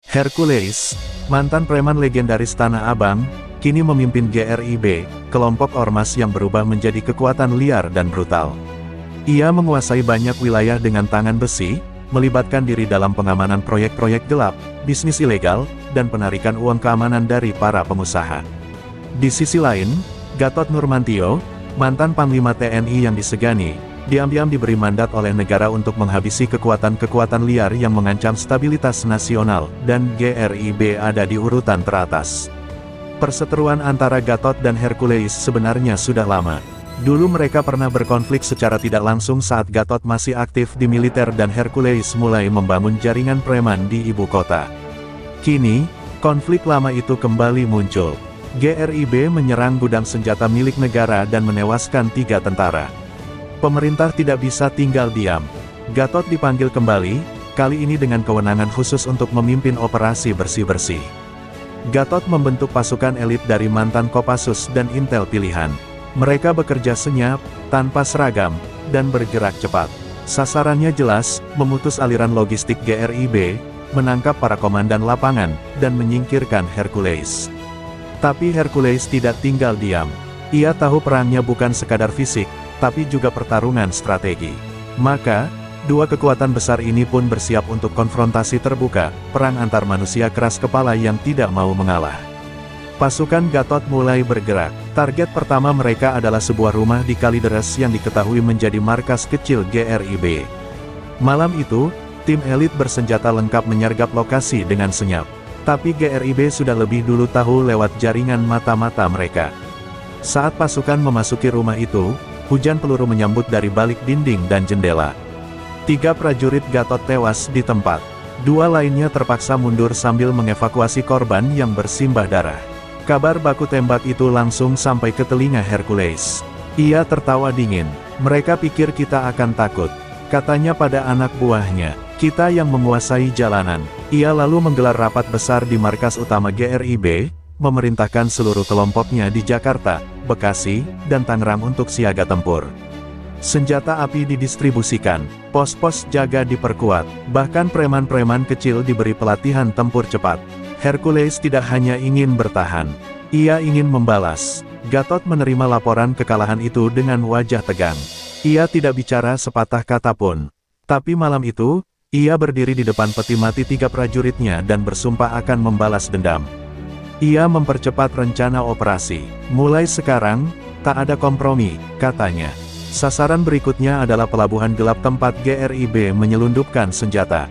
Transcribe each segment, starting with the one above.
Hercules, mantan preman legendaris Tanah Abang, kini memimpin GRIB, kelompok ormas yang berubah menjadi kekuatan liar dan brutal. Ia menguasai banyak wilayah dengan tangan besi, melibatkan diri dalam pengamanan proyek-proyek gelap, bisnis ilegal, dan penarikan uang keamanan dari para pengusaha. Di sisi lain, Gatot Nurmantio, mantan Panglima TNI yang disegani, diam-diam diberi mandat oleh negara untuk menghabisi kekuatan-kekuatan liar yang mengancam stabilitas nasional, dan GRIB ada di urutan teratas. Perseteruan antara Gatot dan Hercules sebenarnya sudah lama. Dulu mereka pernah berkonflik secara tidak langsung saat Gatot masih aktif di militer dan Hercules mulai membangun jaringan preman di ibu kota. Kini, konflik lama itu kembali muncul. GRIB menyerang gudang senjata milik negara dan menewaskan 3 tentara. Pemerintah tidak bisa tinggal diam. Gatot dipanggil kembali, kali ini dengan kewenangan khusus untuk memimpin operasi bersih-bersih. Gatot membentuk pasukan elit dari mantan Kopassus dan Intel pilihan. Mereka bekerja senyap, tanpa seragam, dan bergerak cepat. Sasarannya jelas, memutus aliran logistik GRIB, menangkap para komandan lapangan, dan menyingkirkan Hercules. Tapi Hercules tidak tinggal diam. Ia tahu perangnya bukan sekadar fisik, tapi juga pertarungan strategi. Maka, dua kekuatan besar ini pun bersiap untuk konfrontasi terbuka, perang antar manusia keras kepala yang tidak mau mengalah. Pasukan Gatot mulai bergerak. Target pertama mereka adalah sebuah rumah di Kalideres yang diketahui menjadi markas kecil GRIB. Malam itu, tim elit bersenjata lengkap menyergap lokasi dengan senyap. Tapi GRIB sudah lebih dulu tahu lewat jaringan mata-mata mereka. Saat pasukan memasuki rumah itu, hujan peluru menyambut dari balik dinding dan jendela. 3 prajurit Gatot tewas di tempat. 2 lainnya terpaksa mundur sambil mengevakuasi korban yang bersimbah darah. Kabar baku tembak itu langsung sampai ke telinga Hercules. Ia tertawa dingin. Mereka pikir kita akan takut, katanya pada anak buahnya. Kita yang menguasai jalanan. Ia lalu menggelar rapat besar di markas utama GRIB, memerintahkan seluruh kelompoknya di Jakarta, Bekasi, dan Tangerang untuk siaga tempur. Senjata api didistribusikan, pos-pos jaga diperkuat, bahkan preman-preman kecil diberi pelatihan tempur cepat. Hercules tidak hanya ingin bertahan, ia ingin membalas. Gatot menerima laporan kekalahan itu dengan wajah tegang. Ia tidak bicara sepatah kata pun. Tapi malam itu, ia berdiri di depan peti mati 3 prajuritnya dan bersumpah akan membalas dendam. Ia mempercepat rencana operasi. Mulai sekarang, tak ada kompromi, katanya. Sasaran berikutnya adalah pelabuhan gelap tempat GRIB menyelundupkan senjata.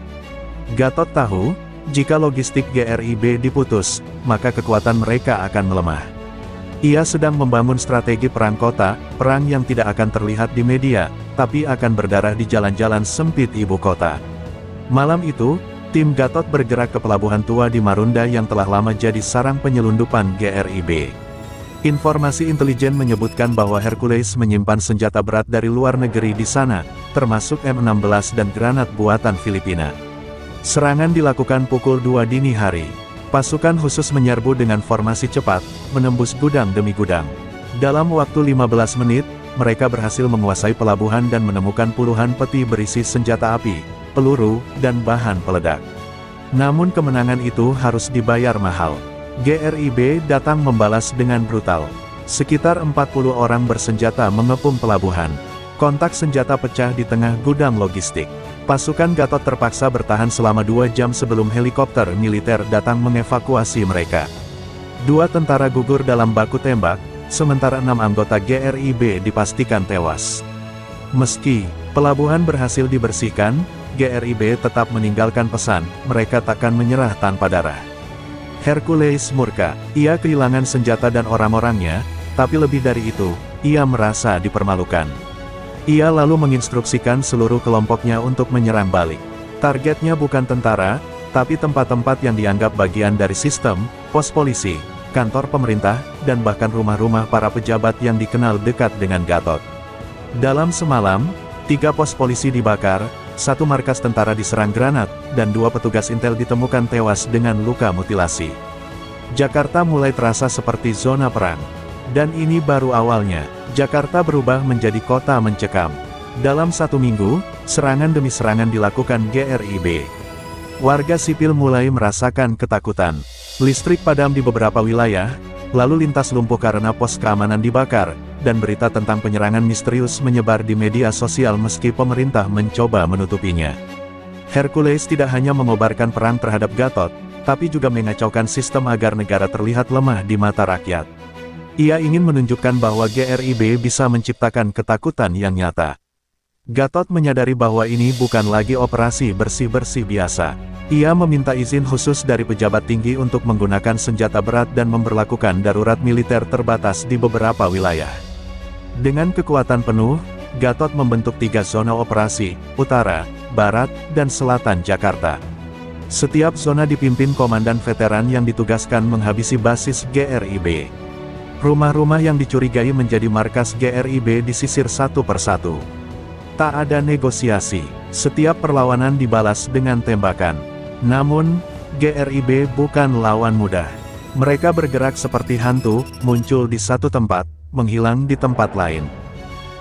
Gatot tahu, jika logistik GRIB diputus, maka kekuatan mereka akan melemah. Ia sedang membangun strategi perang kota, perang yang tidak akan terlihat di media, tapi akan berdarah di jalan-jalan sempit ibu kota. Malam itu, tim Gatot bergerak ke pelabuhan tua di Marunda yang telah lama jadi sarang penyelundupan GRIB. Informasi intelijen menyebutkan bahwa Hercules menyimpan senjata berat dari luar negeri di sana, termasuk M16 dan granat buatan Filipina. Serangan dilakukan pukul 2 dini hari. Pasukan khusus menyerbu dengan formasi cepat, menembus gudang demi gudang. Dalam waktu 15 menit, mereka berhasil menguasai pelabuhan dan menemukan puluhan peti berisi senjata api, peluru, dan bahan peledak. Namun kemenangan itu harus dibayar mahal. GRIB datang membalas dengan brutal. Sekitar 40 orang bersenjata mengepung pelabuhan. Kontak senjata pecah di tengah gudang logistik. Pasukan Gatot terpaksa bertahan selama 2 jam sebelum helikopter militer datang mengevakuasi mereka. 2 tentara gugur dalam baku tembak, sementara 6 anggota GRIB dipastikan tewas. Meski pelabuhan berhasil dibersihkan, GRIB tetap meninggalkan pesan, mereka takkan menyerah tanpa darah. Hercules murka, ia kehilangan senjata dan orang-orangnya, tapi lebih dari itu, ia merasa dipermalukan. Ia lalu menginstruksikan seluruh kelompoknya untuk menyerang balik. Targetnya bukan tentara, tapi tempat-tempat yang dianggap bagian dari sistem, pos polisi, kantor pemerintah, dan bahkan rumah-rumah para pejabat yang dikenal dekat dengan Gatot. Dalam semalam, 3 pos polisi dibakar, 1 markas tentara diserang granat, dan 2 petugas intel ditemukan tewas dengan luka mutilasi. Jakarta mulai terasa seperti zona perang. Dan ini baru awalnya. Jakarta berubah menjadi kota mencekam. Dalam 1 minggu, serangan demi serangan dilakukan GRIB. Warga sipil mulai merasakan ketakutan. Listrik padam di beberapa wilayah, lalu lintas lumpuh karena pos keamanan dibakar, dan berita tentang penyerangan misterius menyebar di media sosial meski pemerintah mencoba menutupinya. Hercules tidak hanya mengobarkan perang terhadap Gatot, tapi juga mengacaukan sistem agar negara terlihat lemah di mata rakyat. Ia ingin menunjukkan bahwa GRIB bisa menciptakan ketakutan yang nyata. Gatot menyadari bahwa ini bukan lagi operasi bersih-bersih biasa. Ia meminta izin khusus dari pejabat tinggi untuk menggunakan senjata berat dan memberlakukan darurat militer terbatas di beberapa wilayah. Dengan kekuatan penuh, Gatot membentuk 3 zona operasi, utara, barat, dan selatan Jakarta. Setiap zona dipimpin komandan veteran yang ditugaskan menghabisi basis GRIB. Rumah-rumah yang dicurigai menjadi markas GRIB disisir satu persatu. Tak ada negosiasi, setiap perlawanan dibalas dengan tembakan. Namun, GRIB bukan lawan mudah. Mereka bergerak seperti hantu, muncul di satu tempat, menghilang di tempat lain.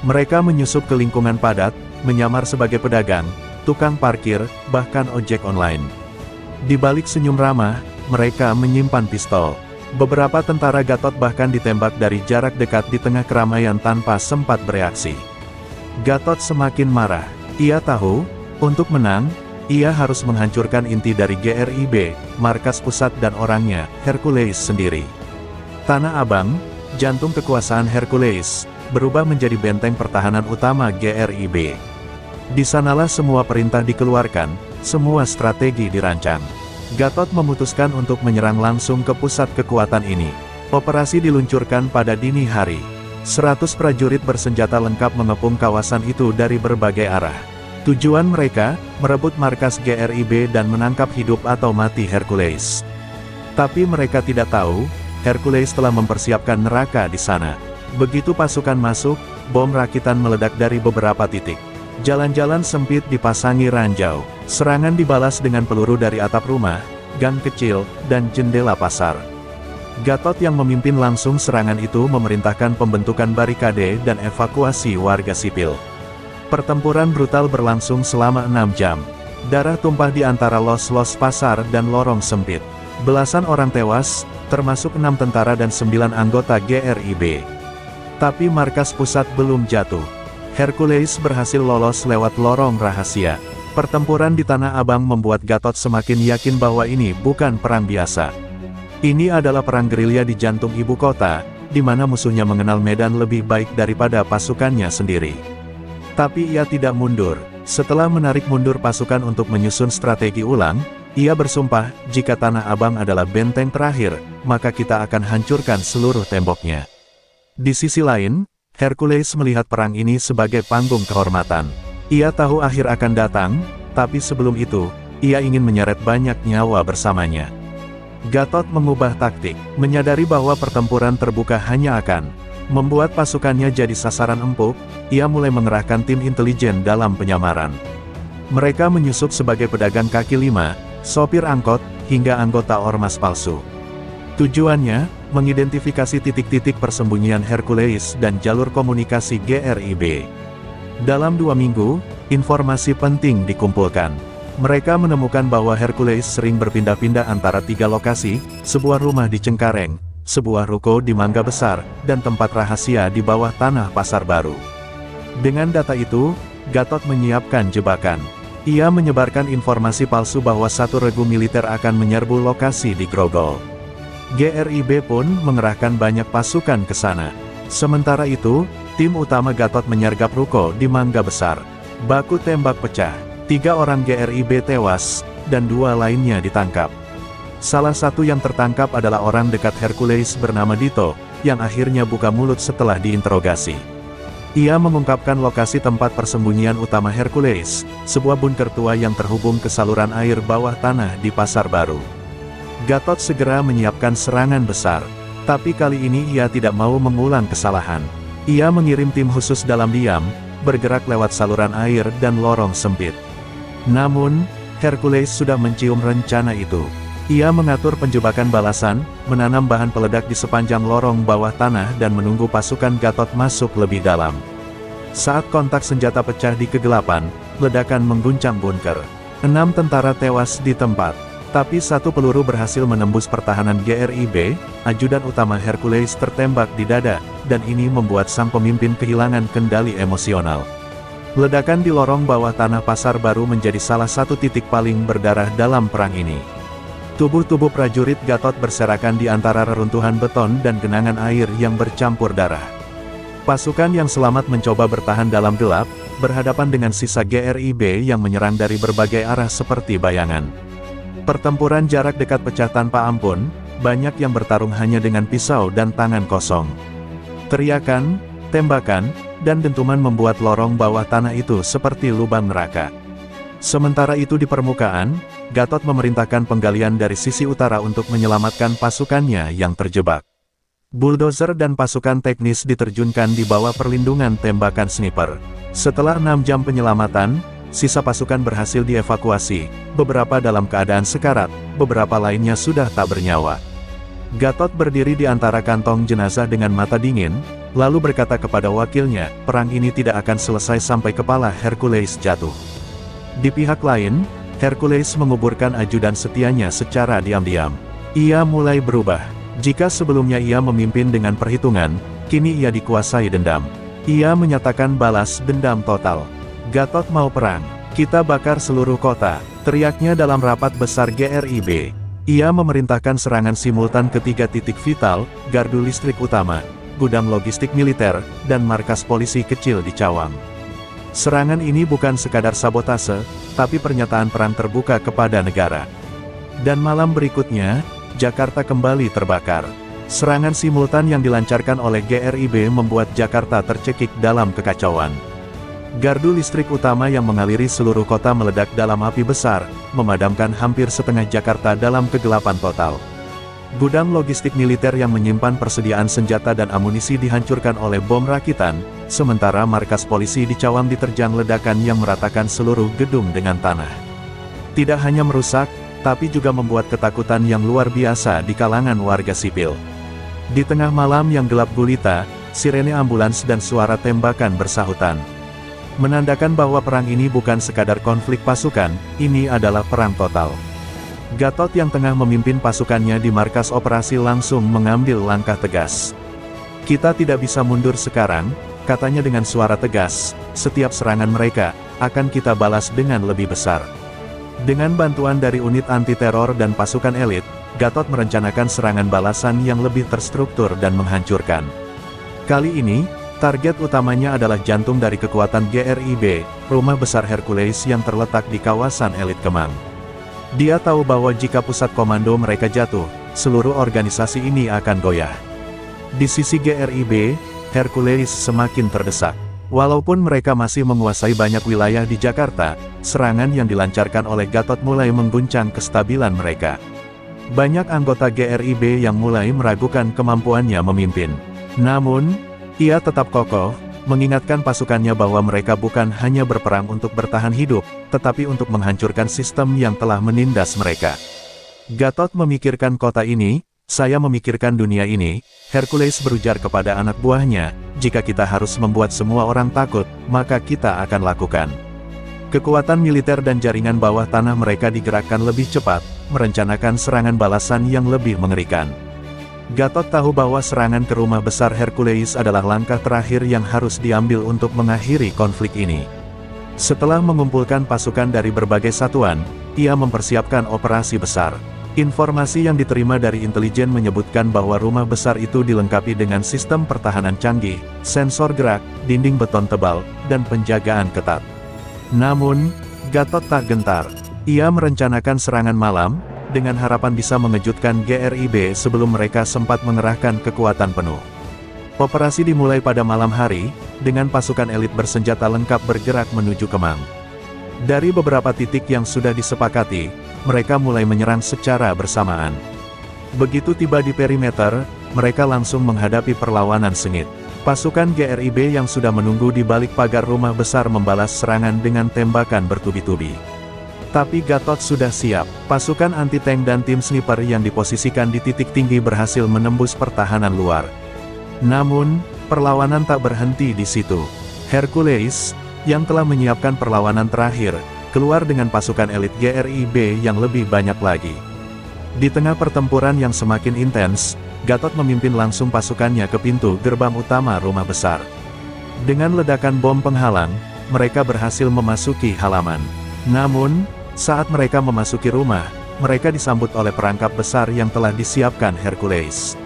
Mereka menyusup ke lingkungan padat, menyamar sebagai pedagang, tukang parkir, bahkan ojek online. Di balik senyum ramah, mereka menyimpan pistol. Beberapa tentara Gatot bahkan ditembak dari jarak dekat di tengah keramaian tanpa sempat bereaksi. Gatot semakin marah. Ia tahu, untuk menang, ia harus menghancurkan inti dari GRIB, markas pusat dan orangnya, Hercules sendiri. Tanah Abang, jantung kekuasaan Hercules, berubah menjadi benteng pertahanan utama GRIB. Di sanalah semua perintah dikeluarkan, semua strategi dirancang. Gatot memutuskan untuk menyerang langsung ke pusat kekuatan ini. Operasi diluncurkan pada dini hari. 100 prajurit bersenjata lengkap mengepung kawasan itu dari berbagai arah. Tujuan mereka, merebut markas GRIB dan menangkap hidup atau mati Hercules. Tapi mereka tidak tahu, Hercules telah mempersiapkan neraka di sana. Begitu pasukan masuk, bom rakitan meledak dari beberapa titik. Jalan-jalan sempit dipasangi ranjau. Serangan dibalas dengan peluru dari atap rumah, gang kecil, dan jendela pasar. Gatot yang memimpin langsung serangan itu memerintahkan pembentukan barikade dan evakuasi warga sipil. Pertempuran brutal berlangsung selama 6 jam. Darah tumpah di antara los-los pasar dan lorong sempit. Belasan orang tewas, termasuk 6 tentara dan 9 anggota GRIB. Tapi markas pusat belum jatuh. Hercules berhasil lolos lewat lorong rahasia. Pertempuran di Tanah Abang membuat Gatot semakin yakin bahwa ini bukan perang biasa. Ini adalah perang gerilya di jantung ibu kota, di mana musuhnya mengenal medan lebih baik daripada pasukannya sendiri. Tapi ia tidak mundur. Setelah menarik mundur pasukan untuk menyusun strategi ulang, ia bersumpah, jika Tanah Abang adalah benteng terakhir, maka kita akan hancurkan seluruh temboknya. Di sisi lain, Hercules melihat perang ini sebagai panggung kehormatan. Ia tahu akhir akan datang, tapi sebelum itu, ia ingin menyeret banyak nyawa bersamanya. Gatot mengubah taktik, menyadari bahwa pertempuran terbuka hanya akan membuat pasukannya jadi sasaran empuk. Ia mulai mengerahkan tim intelijen dalam penyamaran. Mereka menyusup sebagai pedagang kaki lima, sopir angkot, hingga anggota ormas palsu. Tujuannya, mengidentifikasi titik-titik persembunyian Hercules dan jalur komunikasi GRIB. Dalam 2 minggu, informasi penting dikumpulkan. Mereka menemukan bahwa Hercules sering berpindah-pindah antara 3 lokasi, sebuah rumah di Cengkareng, sebuah ruko di Mangga Besar, dan tempat rahasia di bawah tanah Pasar Baru. Dengan data itu, Gatot menyiapkan jebakan. Ia menyebarkan informasi palsu bahwa satu regu militer akan menyerbu lokasi di Grogol. GRIB pun mengerahkan banyak pasukan ke sana. Sementara itu, tim utama Gatot menyergap ruko di Mangga Besar. Baku tembak pecah. 3 orang GRIB tewas, dan 2 lainnya ditangkap. Salah satu yang tertangkap adalah orang dekat Hercules bernama Dito, yang akhirnya buka mulut setelah diinterogasi. Ia mengungkapkan lokasi tempat persembunyian utama Hercules, sebuah bunker tua yang terhubung ke saluran air bawah tanah di Pasar Baru. Gatot segera menyiapkan serangan besar, tapi kali ini ia tidak mau mengulang kesalahan. Ia mengirim tim khusus dalam diam, bergerak lewat saluran air dan lorong sempit. Namun, Hercules sudah mencium rencana itu. Ia mengatur penjebakan balasan, menanam bahan peledak di sepanjang lorong bawah tanah dan menunggu pasukan Gatot masuk lebih dalam. Saat kontak senjata pecah di kegelapan, ledakan mengguncang bunker. 6 tentara tewas di tempat. Tapi satu peluru berhasil menembus pertahanan GRIB, ajudan utama Hercules tertembak di dada, dan ini membuat sang pemimpin kehilangan kendali emosional. Ledakan di lorong bawah tanah pasar baru menjadi salah satu titik paling berdarah dalam perang ini. Tubuh-tubuh prajurit Gatot berserakan di antara reruntuhan beton dan genangan air yang bercampur darah. Pasukan yang selamat mencoba bertahan dalam gelap, berhadapan dengan sisa GRIB yang menyerang dari berbagai arah seperti bayangan. Pertempuran jarak dekat pecah tanpa ampun, banyak yang bertarung hanya dengan pisau dan tangan kosong. Teriakan, tembakan, dan dentuman membuat lorong bawah tanah itu seperti lubang neraka. Sementara itu di permukaan, Gatot memerintahkan penggalian dari sisi utara untuk menyelamatkan pasukannya yang terjebak. Bulldozer dan pasukan teknis diterjunkan di bawah perlindungan tembakan sniper. Setelah 6 jam penyelamatan, sisa pasukan berhasil dievakuasi, beberapa dalam keadaan sekarat, beberapa lainnya sudah tak bernyawa. Gatot berdiri di antara kantong jenazah dengan mata dingin, lalu berkata kepada wakilnya, perang ini tidak akan selesai sampai kepala Hercules jatuh. Di pihak lain, Hercules menguburkan ajudan setianya secara diam-diam. Ia mulai berubah. Jika sebelumnya ia memimpin dengan perhitungan, kini ia dikuasai dendam. Ia menyatakan balas dendam total. Gatot mau perang, kita bakar seluruh kota, teriaknya dalam rapat besar GRIB. Ia memerintahkan serangan simultan ke 3 titik vital, gardu listrik utama, gudang logistik militer, dan markas polisi kecil di Cawang. Serangan ini bukan sekadar sabotase, tapi pernyataan perang terbuka kepada negara. Dan malam berikutnya, Jakarta kembali terbakar. Serangan simultan yang dilancarkan oleh GRIB membuat Jakarta tercekik dalam kekacauan. Gardu listrik utama yang mengaliri seluruh kota meledak dalam api besar, memadamkan hampir setengah Jakarta dalam kegelapan total. Gudang logistik militer yang menyimpan persediaan senjata dan amunisi dihancurkan oleh bom rakitan, sementara markas polisi di Cawang diterjang ledakan yang meratakan seluruh gedung dengan tanah. Tidak hanya merusak, tapi juga membuat ketakutan yang luar biasa di kalangan warga sipil. Di tengah malam yang gelap gulita, sirene ambulans dan suara tembakan bersahutan. Menandakan bahwa perang ini bukan sekadar konflik pasukan, ini adalah perang total. Gatot yang tengah memimpin pasukannya di markas operasi langsung mengambil langkah tegas. Kita tidak bisa mundur sekarang, katanya dengan suara tegas, setiap serangan mereka, akan kita balas dengan lebih besar. Dengan bantuan dari unit anti-teror dan pasukan elit, Gatot merencanakan serangan balasan yang lebih terstruktur dan menghancurkan. Kali ini, target utamanya adalah jantung dari kekuatan GRIB, rumah besar Hercules yang terletak di kawasan elit Kemang. Dia tahu bahwa jika pusat komando mereka jatuh, seluruh organisasi ini akan goyah. Di sisi GRIB, Hercules semakin terdesak. Walaupun mereka masih menguasai banyak wilayah di Jakarta, serangan yang dilancarkan oleh Gatot mulai mengguncang kestabilan mereka. Banyak anggota GRIB yang mulai meragukan kemampuannya memimpin. Namun, ia tetap kokoh, mengingatkan pasukannya bahwa mereka bukan hanya berperang untuk bertahan hidup, tetapi untuk menghancurkan sistem yang telah menindas mereka. Gatot memikirkan kota ini, saya memikirkan dunia ini. Hercules berujar kepada anak buahnya, jika kita harus membuat semua orang takut, maka kita akan lakukan. Kekuatan militer dan jaringan bawah tanah mereka digerakkan lebih cepat, merencanakan serangan balasan yang lebih mengerikan. Gatot tahu bahwa serangan ke rumah besar Hercules adalah langkah terakhir yang harus diambil untuk mengakhiri konflik ini. Setelah mengumpulkan pasukan dari berbagai satuan, ia mempersiapkan operasi besar. Informasi yang diterima dari intelijen menyebutkan bahwa rumah besar itu dilengkapi dengan sistem pertahanan canggih, sensor gerak, dinding beton tebal, dan penjagaan ketat. Namun, Gatot tak gentar. Ia merencanakan serangan malam, dengan harapan bisa mengejutkan GRIB sebelum mereka sempat mengerahkan kekuatan penuh. Operasi dimulai pada malam hari, dengan pasukan elit bersenjata lengkap bergerak menuju Kemang. Dari beberapa titik yang sudah disepakati, mereka mulai menyerang secara bersamaan. Begitu tiba di perimeter, mereka langsung menghadapi perlawanan sengit. Pasukan GRIB yang sudah menunggu di balik pagar rumah besar membalas serangan dengan tembakan bertubi-tubi. Tapi Gatot sudah siap. Pasukan anti-tank dan tim sniper yang diposisikan di titik tinggi berhasil menembus pertahanan luar. Namun, perlawanan tak berhenti di situ. Hercules, yang telah menyiapkan perlawanan terakhir, keluar dengan pasukan elit GRIB yang lebih banyak lagi. Di tengah pertempuran yang semakin intens, Gatot memimpin langsung pasukannya ke pintu gerbang utama rumah besar. Dengan ledakan bom penghalang, mereka berhasil memasuki halaman. Namun, saat mereka memasuki rumah, mereka disambut oleh perangkap besar yang telah disiapkan Hercules.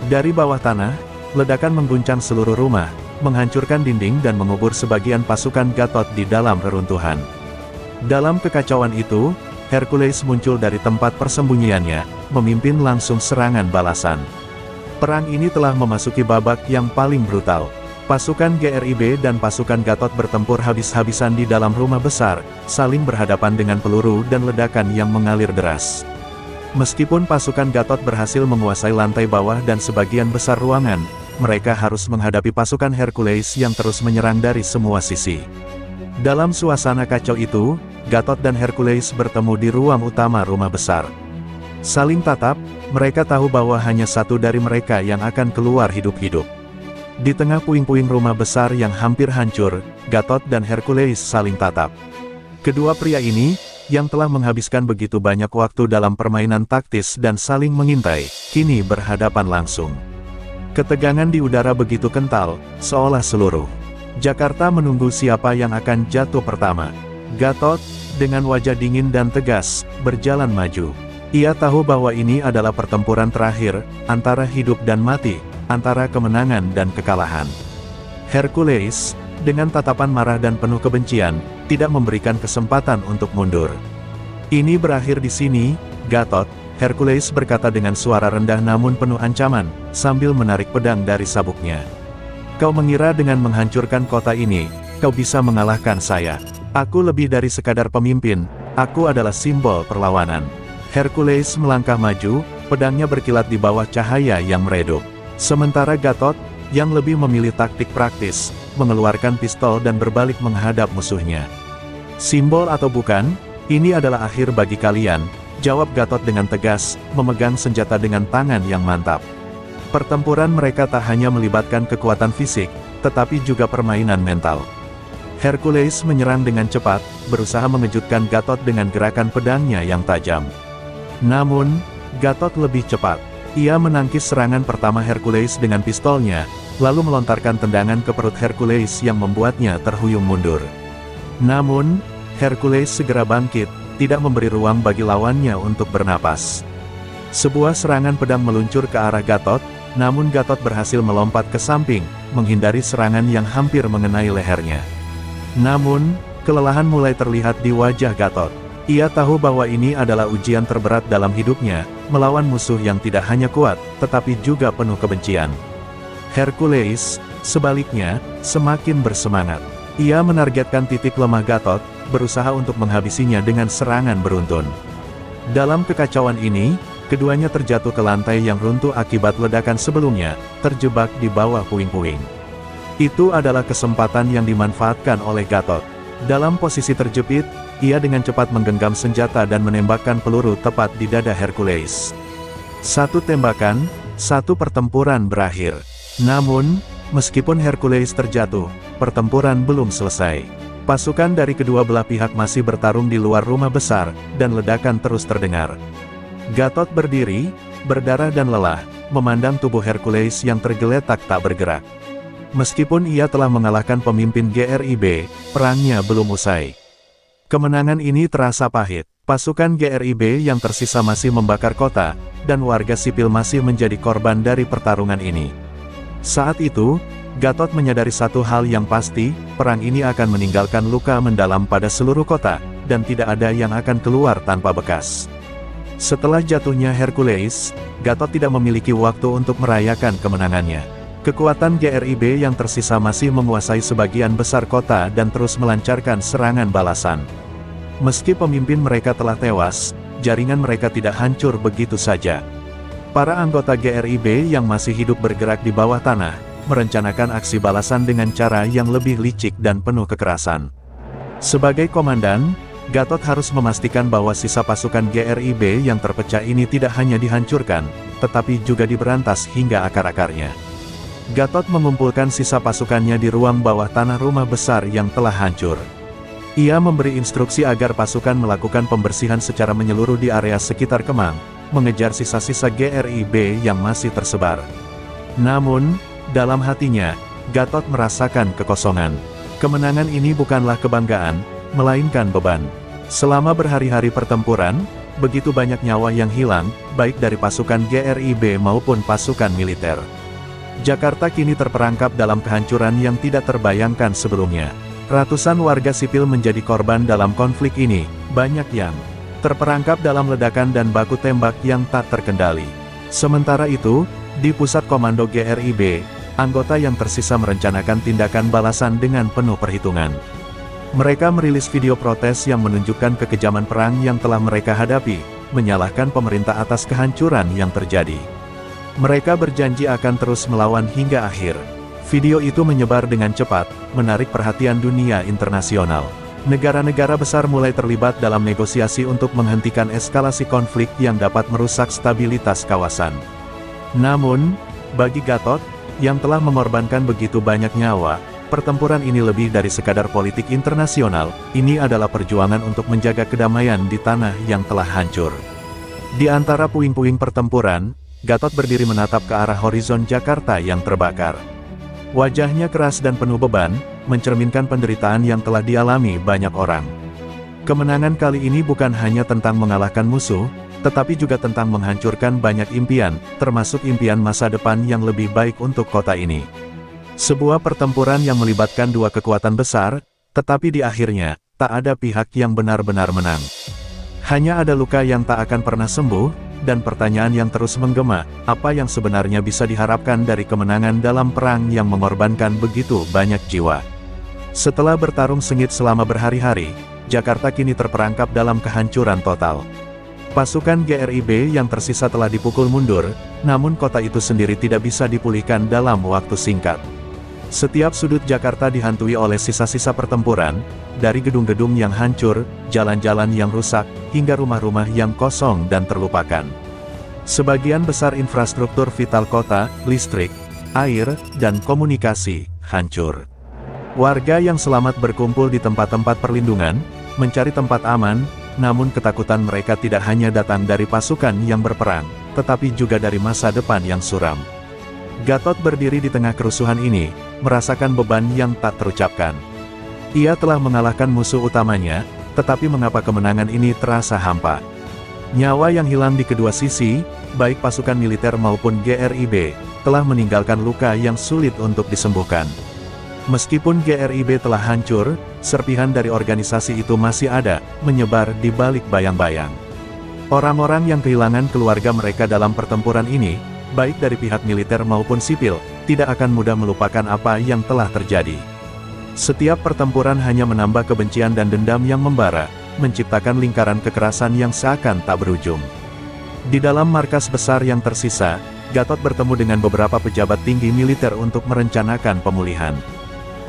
Dari bawah tanah, ledakan mengguncang seluruh rumah, menghancurkan dinding dan mengubur sebagian pasukan Gatot di dalam reruntuhan. Dalam kekacauan itu, Hercules muncul dari tempat persembunyiannya, memimpin langsung serangan balasan. Perang ini telah memasuki babak yang paling brutal. Pasukan GRIB dan pasukan Gatot bertempur habis-habisan di dalam rumah besar, saling berhadapan dengan peluru dan ledakan yang mengalir deras. Meskipun pasukan Gatot berhasil menguasai lantai bawah dan sebagian besar ruangan, mereka harus menghadapi pasukan Hercules yang terus menyerang dari semua sisi. Dalam suasana kacau itu, Gatot dan Hercules bertemu di ruang utama rumah besar. Saling tatap, mereka tahu bahwa hanya satu dari mereka yang akan keluar hidup-hidup. Di tengah puing-puing rumah besar yang hampir hancur, Gatot dan Hercules saling tatap. Kedua pria ini, yang telah menghabiskan begitu banyak waktu dalam permainan taktis dan saling mengintai, kini berhadapan langsung. Ketegangan di udara begitu kental, seolah seluruh Jakarta menunggu siapa yang akan jatuh pertama. Gatot, dengan wajah dingin dan tegas, berjalan maju. Ia tahu bahwa ini adalah pertempuran terakhir, antara hidup dan mati, antara kemenangan dan kekalahan. Hercules, dengan tatapan marah dan penuh kebencian, tidak memberikan kesempatan untuk mundur. Ini berakhir di sini, Gatot, Hercules berkata dengan suara rendah namun penuh ancaman, sambil menarik pedang dari sabuknya. Kau mengira dengan menghancurkan kota ini, kau bisa mengalahkan saya. Aku lebih dari sekadar pemimpin, aku adalah simbol perlawanan. Hercules melangkah maju, pedangnya berkilat di bawah cahaya yang meredup. Sementara Gatot, yang lebih memilih taktik praktis, mengeluarkan pistol dan berbalik menghadap musuhnya. Simbol atau bukan, ini adalah akhir bagi kalian, jawab Gatot dengan tegas, memegang senjata dengan tangan yang mantap. Pertempuran mereka tak hanya melibatkan kekuatan fisik, tetapi juga permainan mental. Hercules menyerang dengan cepat, berusaha mengejutkan Gatot dengan gerakan pedangnya yang tajam. Namun, Gatot lebih cepat. Ia menangkis serangan pertama Hercules dengan pistolnya, lalu melontarkan tendangan ke perut Hercules yang membuatnya terhuyung mundur. Namun, Hercules segera bangkit, tidak memberi ruang bagi lawannya untuk bernapas. Sebuah serangan pedang meluncur ke arah Gatot, namun Gatot berhasil melompat ke samping, menghindari serangan yang hampir mengenai lehernya. Namun, kelelahan mulai terlihat di wajah Gatot. Ia tahu bahwa ini adalah ujian terberat dalam hidupnya, melawan musuh yang tidak hanya kuat, tetapi juga penuh kebencian. Hercules, sebaliknya, semakin bersemangat. Ia menargetkan titik lemah Gatot, berusaha untuk menghabisinya dengan serangan beruntun. Dalam kekacauan ini, keduanya terjatuh ke lantai yang runtuh akibat ledakan sebelumnya, terjebak di bawah puing-puing. Itu adalah kesempatan yang dimanfaatkan oleh Gatot. Dalam posisi terjepit, ia dengan cepat menggenggam senjata dan menembakkan peluru tepat di dada Hercules. Satu tembakan, satu pertempuran berakhir. Namun, meskipun Hercules terjatuh, pertempuran belum selesai. Pasukan dari kedua belah pihak masih bertarung di luar rumah besar, dan ledakan terus terdengar. Gatot berdiri, berdarah dan lelah, memandang tubuh Hercules yang tergeletak tak bergerak. Meskipun ia telah mengalahkan pemimpin GRIB, perangnya belum usai. Kemenangan ini terasa pahit. Pasukan GRIB yang tersisa masih membakar kota, dan warga sipil masih menjadi korban dari pertarungan ini. Saat itu, Gatot menyadari satu hal yang pasti, perang ini akan meninggalkan luka mendalam pada seluruh kota, dan tidak ada yang akan keluar tanpa bekas. Setelah jatuhnya Hercules, Gatot tidak memiliki waktu untuk merayakan kemenangannya. Kekuatan GRIB yang tersisa masih menguasai sebagian besar kota dan terus melancarkan serangan balasan. Meski pemimpin mereka telah tewas, jaringan mereka tidak hancur begitu saja. Para anggota GRIB yang masih hidup bergerak di bawah tanah, merencanakan aksi balasan dengan cara yang lebih licik dan penuh kekerasan. Sebagai komandan, Gatot harus memastikan bahwa sisa pasukan GRIB yang terpecah ini tidak hanya dihancurkan, tetapi juga diberantas hingga akar-akarnya. Gatot mengumpulkan sisa pasukannya di ruang bawah tanah rumah besar yang telah hancur. Ia memberi instruksi agar pasukan melakukan pembersihan secara menyeluruh di area sekitar Kemang, mengejar sisa-sisa GRIB yang masih tersebar. Namun, dalam hatinya, Gatot merasakan kekosongan. Kemenangan ini bukanlah kebanggaan, melainkan beban. Selama berhari-hari pertempuran, begitu banyak nyawa yang hilang, baik dari pasukan GRIB maupun pasukan militer. Jakarta kini terperangkap dalam kehancuran yang tidak terbayangkan sebelumnya. Ratusan warga sipil menjadi korban dalam konflik ini, banyak yang terperangkap dalam ledakan dan baku tembak yang tak terkendali. Sementara itu, di pusat komando GRIB, anggota yang tersisa merencanakan tindakan balasan dengan penuh perhitungan. Mereka merilis video protes yang menunjukkan kekejaman perang yang telah mereka hadapi, menyalahkan pemerintah atas kehancuran yang terjadi. Mereka berjanji akan terus melawan hingga akhir. Video itu menyebar dengan cepat, menarik perhatian dunia internasional. Negara-negara besar mulai terlibat dalam negosiasi untuk menghentikan eskalasi konflik yang dapat merusak stabilitas kawasan. Namun, bagi Gatot, yang telah mengorbankan begitu banyak nyawa, pertempuran ini lebih dari sekadar politik internasional, ini adalah perjuangan untuk menjaga kedamaian di tanah yang telah hancur. Di antara puing-puing pertempuran, Gatot berdiri menatap ke arah horizon Jakarta yang terbakar. Wajahnya keras dan penuh beban, mencerminkan penderitaan yang telah dialami banyak orang. Kemenangan kali ini bukan hanya tentang mengalahkan musuh, tetapi juga tentang menghancurkan banyak impian, termasuk impian masa depan yang lebih baik untuk kota ini. Sebuah pertempuran yang melibatkan dua kekuatan besar, tetapi di akhirnya, tak ada pihak yang benar-benar menang. Hanya ada luka yang tak akan pernah sembuh, dan pertanyaan yang terus menggema, apa yang sebenarnya bisa diharapkan dari kemenangan dalam perang yang mengorbankan begitu banyak jiwa. Setelah bertarung sengit selama berhari-hari, Jakarta kini terperangkap dalam kehancuran total. Pasukan GRIB yang tersisa telah dipukul mundur, namun kota itu sendiri tidak bisa dipulihkan dalam waktu singkat. Setiap sudut Jakarta dihantui oleh sisa-sisa pertempuran, dari gedung-gedung yang hancur, jalan-jalan yang rusak, hingga rumah-rumah yang kosong dan terlupakan. Sebagian besar infrastruktur vital kota, listrik, air, dan komunikasi, hancur. Warga yang selamat berkumpul di tempat-tempat perlindungan, mencari tempat aman, namun ketakutan mereka tidak hanya datang dari pasukan yang berperang, tetapi juga dari masa depan yang suram. Gatot berdiri di tengah kerusuhan ini, merasakan beban yang tak terucapkan. Ia telah mengalahkan musuh utamanya, tetapi mengapa kemenangan ini terasa hampa? Nyawa yang hilang di kedua sisi, baik pasukan militer maupun GRIB, telah meninggalkan luka yang sulit untuk disembuhkan. Meskipun GRIB telah hancur, serpihan dari organisasi itu masih ada, menyebar di balik bayang-bayang. Orang-orang yang kehilangan keluarga mereka dalam pertempuran ini, baik dari pihak militer maupun sipil, tidak akan mudah melupakan apa yang telah terjadi. Setiap pertempuran hanya menambah kebencian dan dendam yang membara, menciptakan lingkaran kekerasan yang seakan tak berujung. Di dalam markas besar yang tersisa, Gatot bertemu dengan beberapa pejabat tinggi militer untuk merencanakan pemulihan.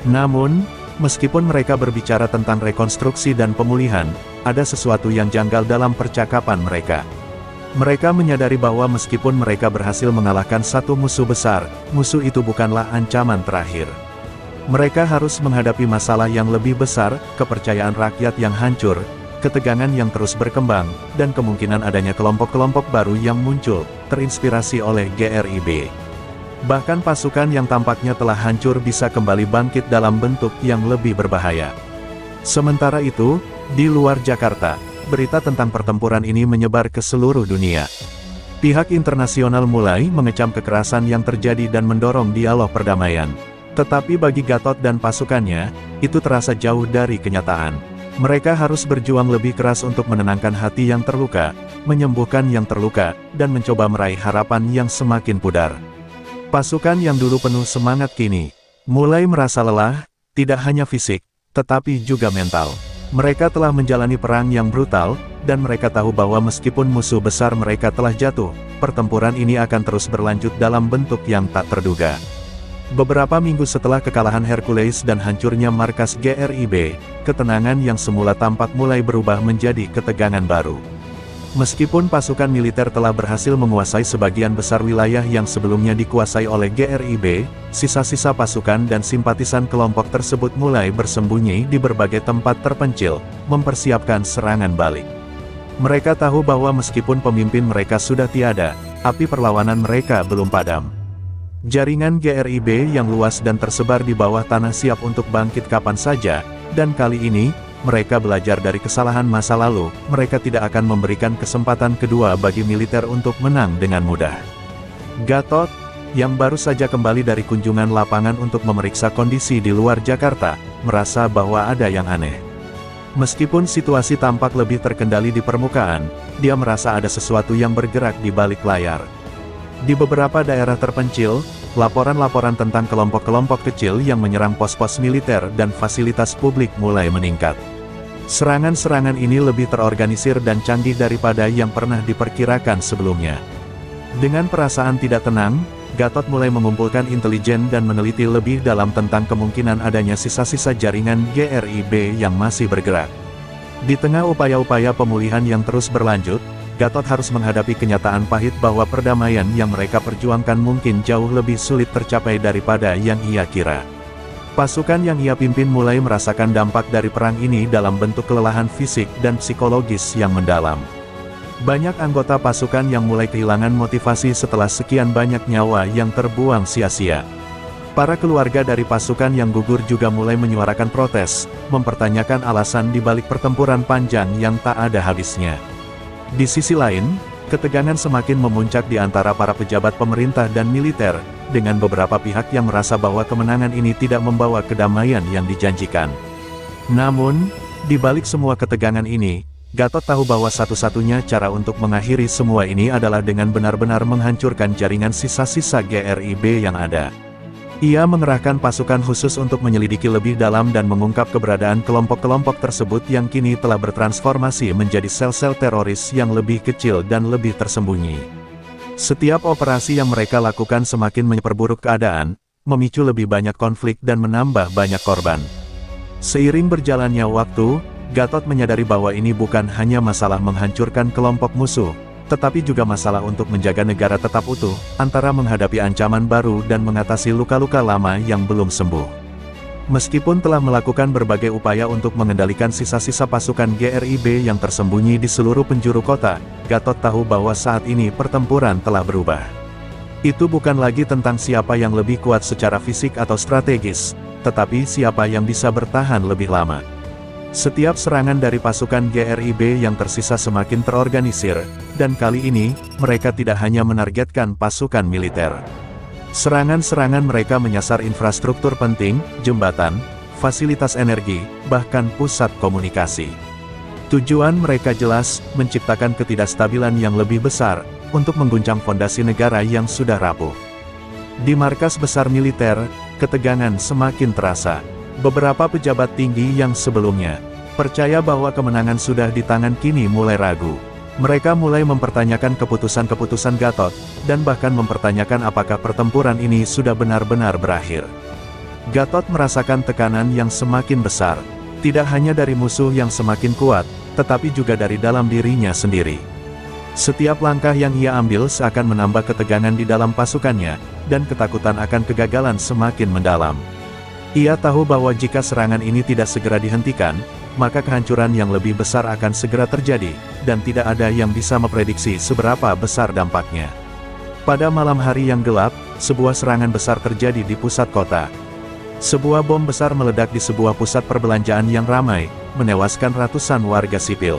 Namun, meskipun mereka berbicara tentang rekonstruksi dan pemulihan, ada sesuatu yang janggal dalam percakapan mereka. Mereka menyadari bahwa meskipun mereka berhasil mengalahkan satu musuh besar, musuh itu bukanlah ancaman terakhir. Mereka harus menghadapi masalah yang lebih besar, kepercayaan rakyat yang hancur, ketegangan yang terus berkembang, dan kemungkinan adanya kelompok-kelompok baru yang muncul, terinspirasi oleh GRIB. Bahkan pasukan yang tampaknya telah hancur bisa kembali bangkit dalam bentuk yang lebih berbahaya. Sementara itu, di luar Jakarta, berita tentang pertempuran ini menyebar ke seluruh dunia. Pihak internasional mulai mengecam kekerasan yang terjadi dan mendorong dialog perdamaian. Tetapi bagi Gatot dan pasukannya, itu terasa jauh dari kenyataan. Mereka harus berjuang lebih keras untuk menenangkan hati yang terluka, menyembuhkan yang terluka, dan mencoba meraih harapan yang semakin pudar. Pasukan yang dulu penuh semangat kini mulai merasa lelah, tidak hanya fisik, tetapi juga mental. Mereka telah menjalani perang yang brutal, dan mereka tahu bahwa meskipun musuh besar mereka telah jatuh, pertempuran ini akan terus berlanjut dalam bentuk yang tak terduga. Beberapa minggu setelah kekalahan Hercules dan hancurnya markas GRIB, ketenangan yang semula tampak mulai berubah menjadi ketegangan baru. Meskipun pasukan militer telah berhasil menguasai sebagian besar wilayah yang sebelumnya dikuasai oleh GRIB, sisa-sisa pasukan dan simpatisan kelompok tersebut mulai bersembunyi di berbagai tempat terpencil, mempersiapkan serangan balik. Mereka tahu bahwa meskipun pemimpin mereka sudah tiada, api perlawanan mereka belum padam. Jaringan GRIB yang luas dan tersebar di bawah tanah siap untuk bangkit kapan saja, dan kali ini, mereka belajar dari kesalahan masa lalu, mereka tidak akan memberikan kesempatan kedua bagi militer untuk menang dengan mudah. Gatot, yang baru saja kembali dari kunjungan lapangan untuk memeriksa kondisi di luar Jakarta, merasa bahwa ada yang aneh. Meskipun situasi tampak lebih terkendali di permukaan, dia merasa ada sesuatu yang bergerak di balik layar. Di beberapa daerah terpencil, laporan-laporan tentang kelompok-kelompok kecil yang menyerang pos-pos militer dan fasilitas publik mulai meningkat. Serangan-serangan ini lebih terorganisir dan canggih daripada yang pernah diperkirakan sebelumnya. Dengan perasaan tidak tenang, Gatot mulai mengumpulkan intelijen dan meneliti lebih dalam tentang kemungkinan adanya sisa-sisa jaringan GRIB yang masih bergerak. Di tengah upaya-upaya pemulihan yang terus berlanjut, Gatot harus menghadapi kenyataan pahit bahwa perdamaian yang mereka perjuangkan mungkin jauh lebih sulit tercapai daripada yang ia kira. Pasukan yang ia pimpin mulai merasakan dampak dari perang ini dalam bentuk kelelahan fisik dan psikologis yang mendalam. Banyak anggota pasukan yang mulai kehilangan motivasi setelah sekian banyak nyawa yang terbuang sia-sia. Para keluarga dari pasukan yang gugur juga mulai menyuarakan protes, mempertanyakan alasan di balik pertempuran panjang yang tak ada habisnya. Di sisi lain, ketegangan semakin memuncak di antara para pejabat pemerintah dan militer, dengan beberapa pihak yang merasa bahwa kemenangan ini tidak membawa kedamaian yang dijanjikan. Namun, di balik semua ketegangan ini, Gatot tahu bahwa satu-satunya cara untuk mengakhiri semua ini adalah dengan benar-benar menghancurkan jaringan sisa-sisa GRIB yang ada. Ia mengerahkan pasukan khusus untuk menyelidiki lebih dalam dan mengungkap keberadaan kelompok-kelompok tersebut yang kini telah bertransformasi menjadi sel-sel teroris yang lebih kecil dan lebih tersembunyi. Setiap operasi yang mereka lakukan semakin memperburuk keadaan, memicu lebih banyak konflik dan menambah banyak korban. Seiring berjalannya waktu, Gatot menyadari bahwa ini bukan hanya masalah menghancurkan kelompok musuh, tetapi juga masalah untuk menjaga negara tetap utuh, antara menghadapi ancaman baru dan mengatasi luka-luka lama yang belum sembuh. Meskipun telah melakukan berbagai upaya untuk mengendalikan sisa-sisa pasukan GRIB yang tersembunyi di seluruh penjuru kota, Gatot tahu bahwa saat ini pertempuran telah berubah. Itu bukan lagi tentang siapa yang lebih kuat secara fisik atau strategis, tetapi siapa yang bisa bertahan lebih lama. Setiap serangan dari pasukan GRIB yang tersisa semakin terorganisir, dan kali ini, mereka tidak hanya menargetkan pasukan militer. Serangan-serangan mereka menyasar infrastruktur penting, jembatan, fasilitas energi, bahkan pusat komunikasi. Tujuan mereka jelas, menciptakan ketidakstabilan yang lebih besar, untuk mengguncang fondasi negara yang sudah rapuh. Di markas besar militer, ketegangan semakin terasa. Beberapa pejabat tinggi yang sebelumnya percaya bahwa kemenangan sudah di tangan kini mulai ragu. Mereka mulai mempertanyakan keputusan-keputusan Gatot, dan bahkan mempertanyakan apakah pertempuran ini sudah benar-benar berakhir. Gatot merasakan tekanan yang semakin besar, tidak hanya dari musuh yang semakin kuat, tetapi juga dari dalam dirinya sendiri. Setiap langkah yang ia ambil seakan menambah ketegangan di dalam pasukannya, dan ketakutan akan kegagalan semakin mendalam. Ia tahu bahwa jika serangan ini tidak segera dihentikan, maka kehancuran yang lebih besar akan segera terjadi, dan tidak ada yang bisa memprediksi seberapa besar dampaknya. Pada malam hari yang gelap, sebuah serangan besar terjadi di pusat kota. Sebuah bom besar meledak di sebuah pusat perbelanjaan yang ramai, menewaskan ratusan warga sipil.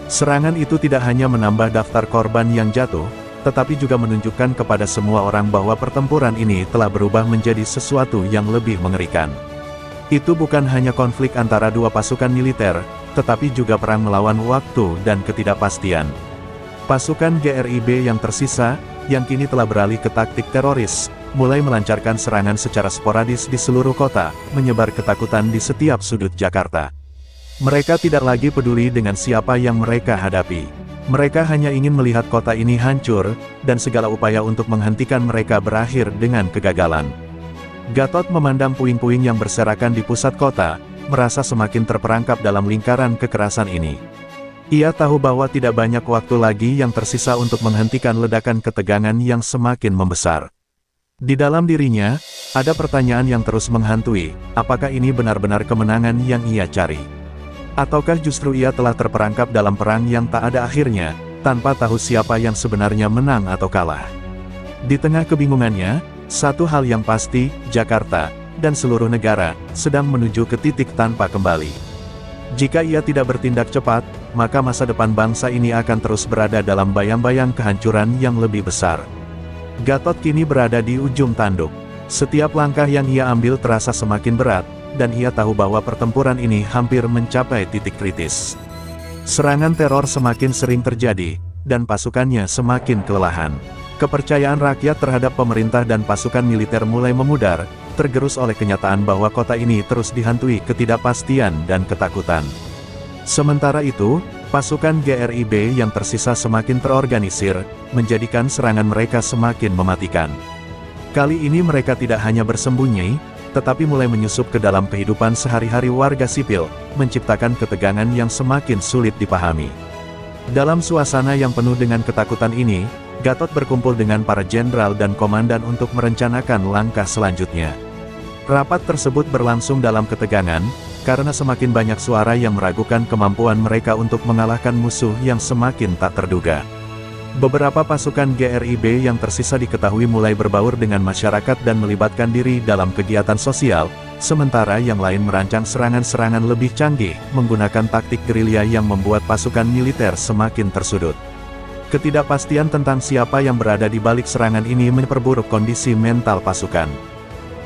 Serangan itu tidak hanya menambah daftar korban yang jatuh, tetapi juga menunjukkan kepada semua orang bahwa pertempuran ini telah berubah menjadi sesuatu yang lebih mengerikan. Itu bukan hanya konflik antara dua pasukan militer, tetapi juga perang melawan waktu dan ketidakpastian. Pasukan GRIB yang tersisa, yang kini telah beralih ke taktik teroris, mulai melancarkan serangan secara sporadis di seluruh kota, menyebar ketakutan di setiap sudut Jakarta. Mereka tidak lagi peduli dengan siapa yang mereka hadapi. Mereka hanya ingin melihat kota ini hancur, dan segala upaya untuk menghentikan mereka berakhir dengan kegagalan. Gatot memandang puing-puing yang berserakan di pusat kota, merasa semakin terperangkap dalam lingkaran kekerasan ini. Ia tahu bahwa tidak banyak waktu lagi yang tersisa untuk menghentikan ledakan ketegangan yang semakin membesar. Di dalam dirinya, ada pertanyaan yang terus menghantui, apakah ini benar-benar kemenangan yang ia cari? Ataukah justru ia telah terperangkap dalam perang yang tak ada akhirnya, tanpa tahu siapa yang sebenarnya menang atau kalah? Di tengah kebingungannya, satu hal yang pasti, Jakarta, dan seluruh negara, sedang menuju ke titik tanpa kembali. Jika ia tidak bertindak cepat, maka masa depan bangsa ini akan terus berada dalam bayang-bayang kehancuran yang lebih besar. Gatot kini berada di ujung tanduk. Setiap langkah yang ia ambil terasa semakin berat, dan ia tahu bahwa pertempuran ini hampir mencapai titik kritis. Serangan teror semakin sering terjadi, dan pasukannya semakin kelelahan. Kepercayaan rakyat terhadap pemerintah dan pasukan militer mulai memudar, tergerus oleh kenyataan bahwa kota ini terus dihantui ketidakpastian dan ketakutan. Sementara itu, pasukan GRIB yang tersisa semakin terorganisir, menjadikan serangan mereka semakin mematikan. Kali ini mereka tidak hanya bersembunyi, tetapi mulai menyusup ke dalam kehidupan sehari-hari warga sipil, menciptakan ketegangan yang semakin sulit dipahami. Dalam suasana yang penuh dengan ketakutan ini, Gatot berkumpul dengan para jenderal dan komandan untuk merencanakan langkah selanjutnya. Rapat tersebut berlangsung dalam ketegangan, karena semakin banyak suara yang meragukan kemampuan mereka untuk mengalahkan musuh yang semakin tak terduga. Beberapa pasukan GRIB yang tersisa diketahui mulai berbaur dengan masyarakat dan melibatkan diri dalam kegiatan sosial, sementara yang lain merancang serangan-serangan lebih canggih, menggunakan taktik gerilya yang membuat pasukan militer semakin tersudut. Ketidakpastian tentang siapa yang berada di balik serangan ini memperburuk kondisi mental pasukan.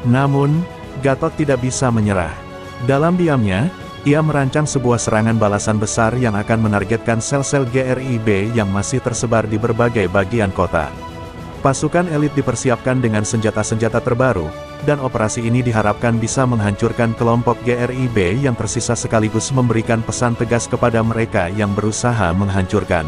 Namun, Gatot tidak bisa menyerah. Dalam diamnya, ia merancang sebuah serangan balasan besar yang akan menargetkan sel-sel GRIB yang masih tersebar di berbagai bagian kota. Pasukan elit dipersiapkan dengan senjata-senjata terbaru, dan operasi ini diharapkan bisa menghancurkan kelompok GRIB yang tersisa sekaligus memberikan pesan tegas kepada mereka yang berusaha menghancurkan